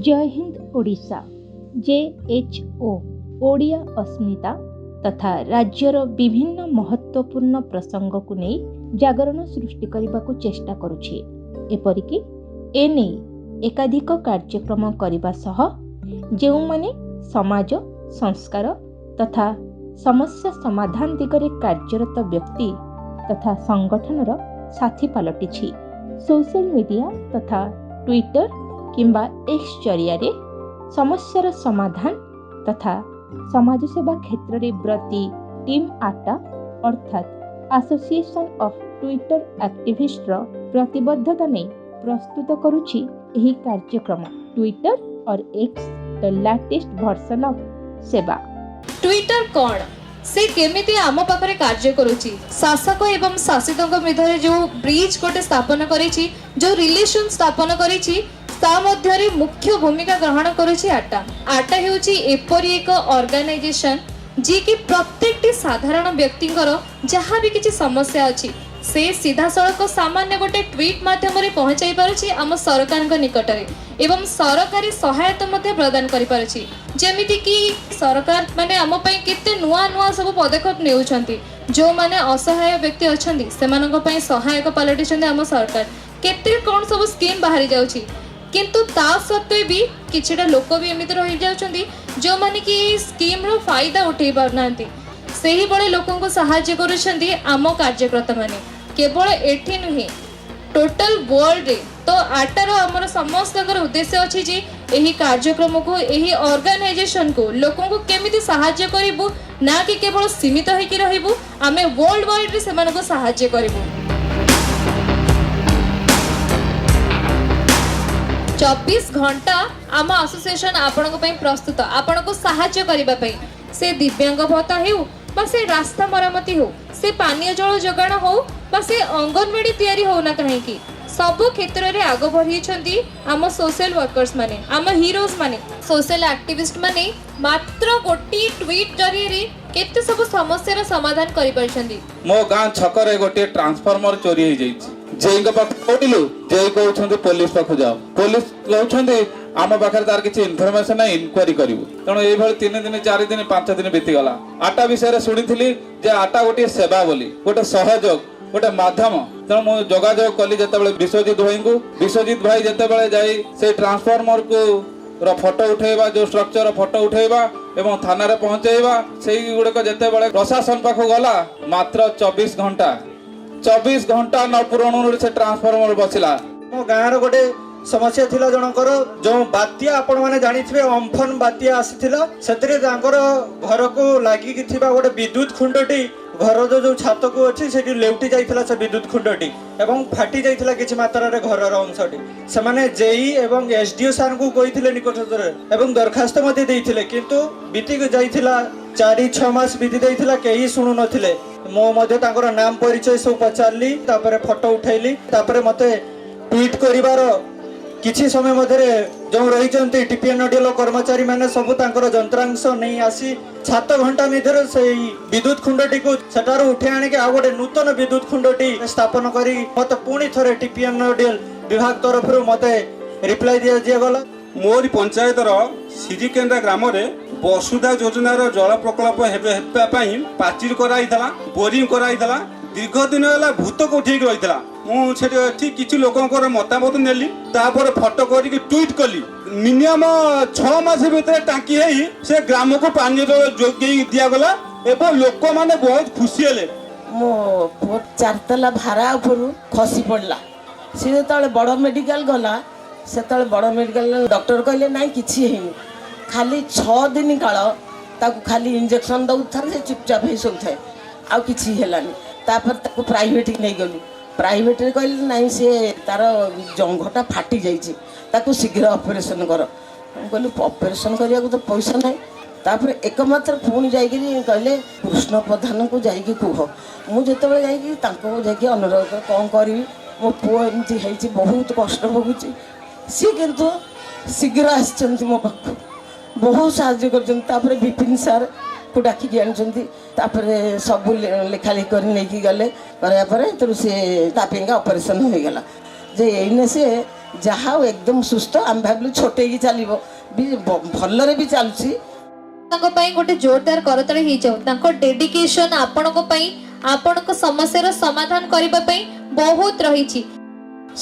जय हिंद ओडिशा JHO ओडिया अस्मिता तथा राज्यर विभिन्न महत्वपूर्ण प्रसंग को नहीं जागरण सृष्टि करने को चेष्टा करुछि। एपरिकी एने एकाधिक कार्यक्रम करने सह जो माने समाज संस्कार तथा समस्या समाधान दिगरे कार्यरत व्यक्ति तथा संगठनर साथी पलटिछि। सोशल मीडिया तथा ट्विटर किंबा एक्स जरिया समस्यार समाधान तथा समाज सेवा क्षेत्र में ब्रती टीम आटा अर्थात एसोसिएशन ऑफ ट्विटर एक्टिविस्ट प्रतिबद्धता नहीं प्रस्तुत करुछि एही कार्यक्रम ट्विटर और x the latest version of सेवा। ट्विटर कौन से केमिति आम पाखरे कार्य करुछि, शासक एवं शासितों मध्य जो ब्रिज गोटे स्थापन करिछि, जो रिलेशन स्थापन करिछि ता मध्यरे मुख्य भूमिका ग्रहण करुछि आटा। आटा हेउछि एपरि एक ऑर्गेनाइजेशन जी कि प्रत्येक साधारण व्यक्तिंकर जहाँ भी किसी समस्या अछि से सीधा सड़क सामान्य गोटे ट्वीट माध्यम रे पहुंचाई पारुछि आम सरकार निकट रे एवं सरकारी सहायता मध्य प्रदान करि पारुछि। जेमिति कि सरकार माने आम पई केते नुआ नुआ सब पदक्षेप नेउछंती, जो माने असहाय व्यक्ति अछंती सेमानक पई सहायक पलटिछंती आम सरकार केते कोन सब स्कीम बाहरी जाउछि। किंतु ता सत्वे भी किछटा लोक भी एमिति रहि जाउछंती जो माने कि स्कीम रो फायदा उठै पारनांती। सेही बळे लोकन को सहायता करूछंती आम कार्यकर्ता माने केवल एठी नुहे टोटल वर्ल्ड रे। तो आटार हमर समस्तकर उद्देश्य अछि जे एही कार्यक्रम को एही ऑर्गेनाइजेशन को लोकन को केमिति सहायता करिवु, ना कि केवल सीमित होई कि रहिबु, आमे वर्ल्ड वाइड रे सेमान को सहायता करिवु। 24 घंटा आम एसोसिएशन आपण प्रस्तुत आपण को साहाय्य करबा पई। से दिव्यांग भत्ता हेउ बा से रास्ता मरामती हो, से पानीय जल जोगाण हो बा से अंगनवाड़ी तैयारी हो ना कहीं की सब क्षेत्र रे आगो बढ़िछंती आम सोशल वर्कर्स माने, आम हीरोज माने, सोशल एक्टिविस्ट माने मात्र गोटी ट्वीट जरिए रे केते सब समस्या समाधान करि परछंती। मो गां छकरे गोटे ट्रांसफार्मर चोरी हो जाइछि, जेई के पाख कोइलु जेई कहउछंती पुलिस पाख जाओ, पुलिस कहउछंती आम पाखरे तार किछि इन्फॉर्मेशन ना इंक्वायरी करिवो। तणो एई भल 3 दिन 4 दिन 5 दिन बीती गला। आटा विषय रे सुनिथिली जे आटा गोटे सेवा बोली, गोटे सहयोग, गोटे माध्यम। तेणु मु जोगाजोग कली जेतेबेले विश्वजीत भाई जेतेबेले जाई से ट्रांसफार्मर को फोटो उठेबा, जो स्ट्रक्चर फोटो उठेबा एवं थाना रे पहुंचेबा, सेही गुडक जेतेबेले प्रशासन पाखो गला मात्र 24 घंटा न पुराणु से ट्रांसफार्मर बसिला। मो गाँव गोटे समस्या थिला जनकर जो बात्या आपण माने जानिथिबे अम्फन बात्या आसीथिला, सेतरे तांकर घर को लागि थिबा गोटे विद्युत खुंडटी घर जो छात को अच्छी से लेउटी जाइथिला से विद्युत खुंडटी एवं फाटी जाइथिला किछि मात्रा रे घरर अंशटी। सेमाने जेई एवं एसडीओ सार को कहिथिले निकटतरे एवं दरखास्त मध्ये देइथिले, किंतु बीती जाइथिला 4-6 मास बीती जाइथिला, केही सुनु नथिले। मो मध्ये तांकर नाम परिचय सब पचारली, तापरे फोटो उठैली, तापरे मते ट्वीट करिवार किछि समय मध्यरे जो रहिचंती टीपीएनडीएल कर्मचारी माने सब तांकर जंत्रांश नहीं आसी 7 घंटा मध्यरे सेही विद्युत खुंडटी को सेटार उठे आने के आ गोटे नूतन विद्युत खुंडटी स्थापन करी मते पुणी थरे टीपीएनडीएल विभाग तरफ मते रिप्लाई दिया गला। मोरी पंचायत सिरिकेंद्रा ग्राम रे वसुधा योजना जल प्रकल्प हेबा पई पाचिल कराइथला, बोरिंग कराइथला। दीर्घ दिन है भूत को ठीक रही मुझे किसी लोकंर मतामत नेली, तापर फोटो करके ट्वीट कली। मिनिमम 6 मास भीतर टांकी है से ग्राम को पानी जोगे दिगला एवं लोक मैंने बहुत खुशी हेले। मो 4 तला भाड़ा ऊपर खसी पड़ला, सी जो बड़ मेडिकल गला से बड़ मेडिकल डॉक्टर कहले ना किसी है, खाली 6 दिन काल ताकू खाली इंजेक्शन दौथा से चुपचाप ही सब थाए आ किसी हेलानी। तापर ताकू प्राइवेट नहीं गलु, प्राइवेट रे कहले नहीं से तार जंघटा फाटी जाइए, ताकू शीघ्र ऑपरेशन कर। कहलु ऑपरेशन करिया को तो पैसा नहीं। तापर एकमात्र पुणी जाइए कहले कृष्ण प्रधान को जाइए कह। मुझे जाइए अनुरोध कौन करी, मो पुओ एमती है बहुत कष्ट भोगुची, सी किंतु शीघ्र आसचंती मो पाख बहुत साहाय्य कर। विपिन सार को डाकिक आनी सब लेखालेखी कर नहीं गले करापर सी ऑपरेशन हो गला जे एने से ଯାହା ହଉ ଏକଦମ ସୁସ୍ଥ। ଆମେ ଭାବିଲୁ ଛୋଟେଇକି ଚାଲିବ ବି ଭଲରେ ବି ଚାଲୁଛି। ତାଙ୍କ ପାଇଁ ଗୋଟେ ଜୋରଦାର କରତାଳି ହେଇଯାଉ। ତାଙ୍କ ଡେଡିକେସନ ଆପଣଙ୍କ ପାଇଁ ଆପଣଙ୍କ ସମସ୍ୟାର ସମାଧାନ କରିବା ପାଇଁ ବହୁତ ରହିଛି।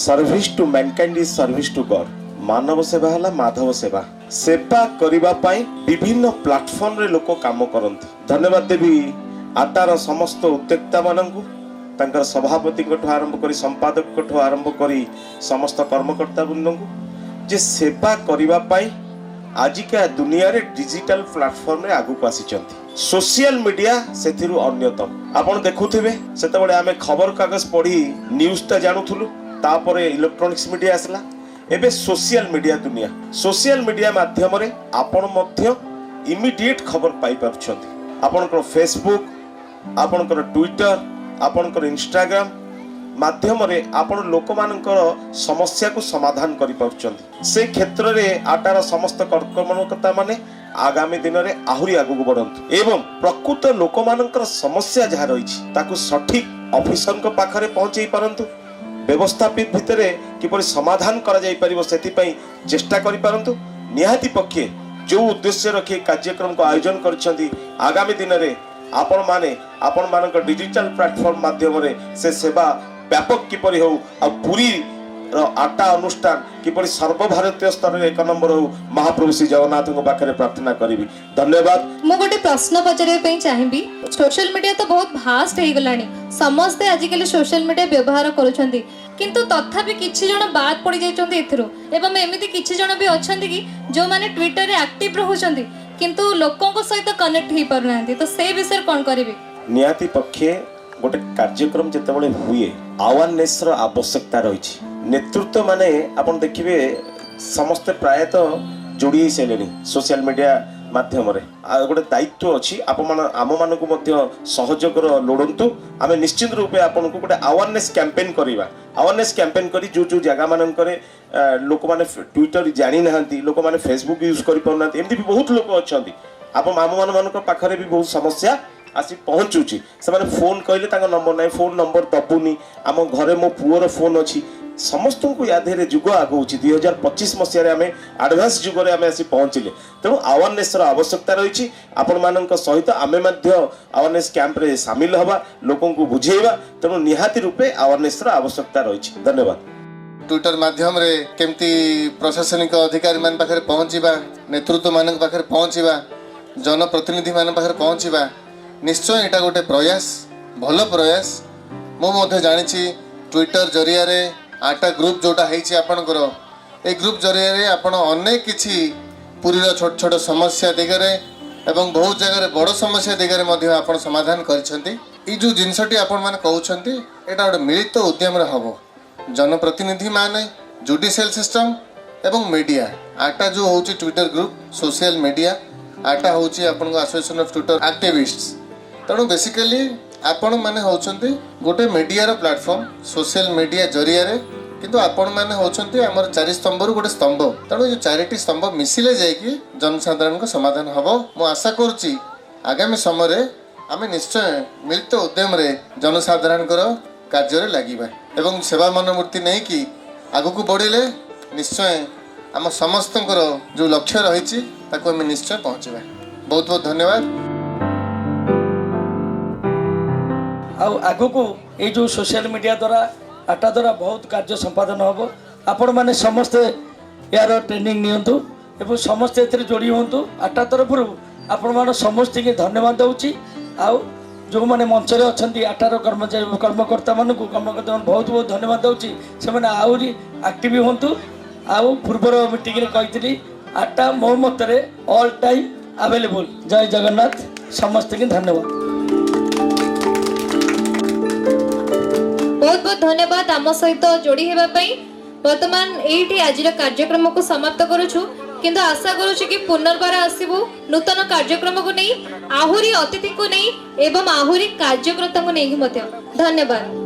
Service to mankind is service to God. मानव सेवा हला माधव सेवा। सेवा करिबा पाई विभिन्न प्लेटफॉर्म रे लोक काम करंती। धन्यवाद देवी आटार समस्त उद्योक्ता माननकु, तांकर सभापति को आरंभ करी संपादक को आरंभ करी समस्त कर्मकर्ता बृंदकु जे सेवा करिबा पाई आजिका दुनिया रे डिजिटल प्लेटफॉर्म रे आगु को आसीचंती। सोशल मीडिया सेथिरु अन्यतम। आपण देखुथिबे सेतबेले आमे खबर कागज पढ़ी न्यूज ता जानुथुलु, तापरे इलेक्ट्रॉनिक्स मीडिया आसला, एबे सोशल मीडिया दुनिया। सोशल मीडिया माध्यम रे आपण मध्य इमीडिएट खबर पाई पारुछंती। आपणकर फेसबुक, आपणकर ट्विटर, आपणकर इंस्टाग्राम माध्यम रे आपण लोक मानकर समस्या को समाधान करि पारुछंती। से क्षेत्र रे आटार समस्त कर्मकर्ता माने आगामी दिन रे आहुरी आगु बढ़ंतु एवं प्रकृत लोक मानकर समस्या जहा रहिछि ताकु सठिक ऑफिसर को पाखरे पहुंचै पारंतु। व्यवस्थापित भितर किपरि समाधान करा जाई परिबो सेति पई चेष्टा करि पारंतु। निहाती पक्षे जो उद्देश्य रखी कार्यक्रम को आयोजन करछंती आगामी दिन रे आपण मानक डिजिटल प्लेटफॉर्म माध्यम रे से सेवा व्यापक किपरि हो आ पूरी आटा अनुष्ठान किपरि सर्वभारतीय स्तर रे 1 नंबर हो महाप्रभु श्री जगन्नाथ को पाखरे प्रार्थना करिवि। धन्यवाद। मु गोटे प्रश्न पचारे पे चाहिबी। सोशल मीडिया तो बहुत भास्ट हे गलानी, समस्त आजिकल सोशल मीडिया व्यवहार करूछंती, किंतु तथापि किछि जण बाद पड़ी जाइछंती एथिरो एवं एमिति किछि जण भी अछंती कि जो माने ट्विटर रे एक्टिव रहउछंती किंतु लोकों को सहित कनेक्ट ही पारुनांती। तो से विषय कोन करिवे? निहाती पक्षे गोटे कार्यक्रम जेतेबेले हुए अवेयरनेस रो आवश्यकता रहिछि। नेतृत्व माने आपण देखिबे समस्त प्रायतः जोड़ी सेलेनी सोशल मीडिया माध्यम रे गोटे दायित्व अछि। आम मानकु मध्य सहयोग लोड़ंतु। आमे निश्चित रूपे आपन को गोटे अवेयरनेस कैंपेन करिवा। अवेयरनेस कैंपेन करी जो जो जगह मानन करे लोक माने ट्विटर जानि नहंती, लोक माने फेसबुक यूज करि पउनांती, एमती भी बहुत लोक अछंती। आप आम मानक पाखरे भी बहुत समस्या आसी पहुंचुची। से माने फोन कहले तांका नंबर नाही, फोन नंबर दबुनी। आम घरे मो पुअर फोन अछि। समस्त को यादेरे जुग आगौची 2025 मसीह आम आडभांस जुगरे आम आसी पहुँचले। तेणु अवेयरनेस आवश्यकता रही। आपण मानक सहित आमे अवेयरनेस कैंप रे सामिल हवा, लोकों को बुझेवा। तेणु निहाती रूपे अवेयरनेस आवश्यकता रही। धन्यवाद। ट्विटर माध्यम रे केमती प्रशासनिक अधिकारी मान पाखरे पहुँचीबा, नेतृत्व मान पाखरे पहुँचीबा, जनप्रतिनिधि मान पाखरे पहुँचीबा, निश्चय एटा गोटे प्रयास, भल प्रयास। मो मध्य जानिछि ट्विटर जरिया रे आटा ग्रुप जोटा है आपणकर ए ग्रुप जरिया रे आपण अनेक किछि पुरीर छोट छोट समस्या दिगरे एवं बहुत जगह बड़ समस्या दिगरे मध्य आपण समाधान करिसेंती। ई जो जिनसटी आपण माने कहउछंती एटा गोटे मिलित उद्यम रे हबो। जनप्रतिनिधि माने, जुडिशियल सिस्टम एवं मीडिया, आटा जो होउची ट्विटर ग्रुप सोशल मीडिया, आटा होउची आपण एसोसिएशन ऑफ ट्विटर एक्टिविस्ट्स। तेणु बेसिकली आपण माने होउछंती गोटे मीडिया प्लेटफॉर्म सोशल मीडिया जरिया रे, किंतु आपण माने होउछंती हमर 4 स्तंभ रु गोटे स्तंभ। तेणु जो 4टी स्तंभ मिसिले जायकी जनसाधारण को समाधान हबो। मु आशा करूची आगामी समय रे आमे निश्चय मिलित उद्यम रे जनसाधारण को कार्य रे लागिबा एवं सेवा मनोवृत्ति नै कि आगु को बढ़िले निश्चय आम समस्तंकर जो लक्ष्य रहिछि ताको आमे निश्चय पहुंचबा। बहुत बहुत धन्यवाद। आगु को ये जो सोशल मीडिया द्वारा आटा द्वारा बहुत कार्य संपादन हम। आपण मैंने समस्ते यार ट्रेनिंग नियंतु एवं समस्ते एथिरे जोड़ी होंतु। आटा तरफ आपण मान समस्त के धन्यवाद दूची। आउ जो मैंने मंच रे अछंती आटार कर्मचारी कर्मकर्ता मान बहुत बहुत धन्यवाद दूची। से मैंने आहरी एक्टिव होंतु। आउ पूर्वर मीटिंग रे कहितली आटा मो मत रे ऑल टाइम अवेलेबल। जय जगन्नाथ। समस्त के धन्यवाद। बहुत बहुत धन्यवाद आम सहित जोड़ी हेबा पई। वर्तमान एठी आज कार्यक्रम को समाप्त करूछु, किंतु आशा करूछु कि पुनर्बार आसीबु नूतन कार्यक्रम को नहीं, आहुरी अतिथि को नहीं एवं आहुरी कार्यकर्ता को नहीं। धन्यवाद।